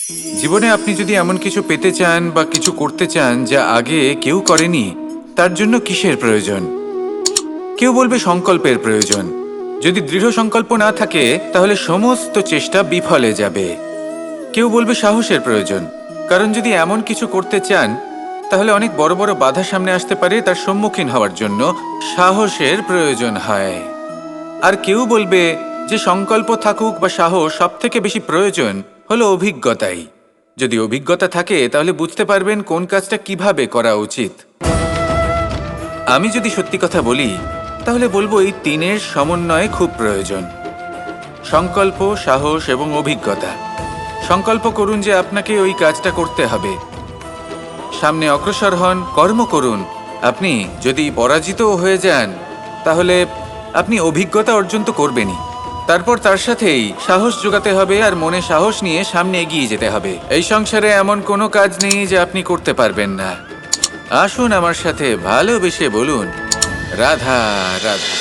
জীবনে আপনি যদি এমন কিছু পেতে চান বা কিছু করতে চান যা আগে কেউ করেনি, তার জন্য কিসের প্রয়োজন? কেউ বলবে সংকল্পের প্রয়োজন। যদি দৃঢ় সংকল্প না থাকে তাহলে সমস্ত চেষ্টা বিফলে যাবে। কেউ বলবে সাহসের প্রয়োজন, কারণ যদি এমন কিছু করতে চান তাহলে অনেক বড় বড় বাধা সামনে আসতে পারে, তার সম্মুখীন হওয়ার জন্য সাহসের প্রয়োজন হয়। আর কেউ বলবে যে সংকল্প থাকুক বা সাহস, সব থেকে বেশি প্রয়োজন হলো অভিজ্ঞতাই। যদি অভিজ্ঞতা থাকে তাহলে বুঝতে পারবেন কোন কাজটা কিভাবে করা উচিত। আমি যদি সত্যি কথা বলি তাহলে বলবো এই তিনের সমন্বয় খুব প্রয়োজন: সংকল্প, সাহস এবং অভিজ্ঞতা। সংকল্প করুন যে আপনাকে ওই কাজটা করতে হবে, সামনে অগ্রসর হন, কর্ম করুন। আপনি যদি পরাজিতও হয়ে যান তাহলে আপনি অভিজ্ঞতা অর্জন তো করবেনই, তারপর তার সাথেই সাহস জোগাতে হবে আর মনে সাহস নিয়ে সামনে এগিয়ে যেতে হবে। এই সংসারে এমন কোনো কাজ নেই যে আপনি করতে পারবেন না। আসুন আমার সাথে ভালোবেসে বলুন, রাধা রাধা।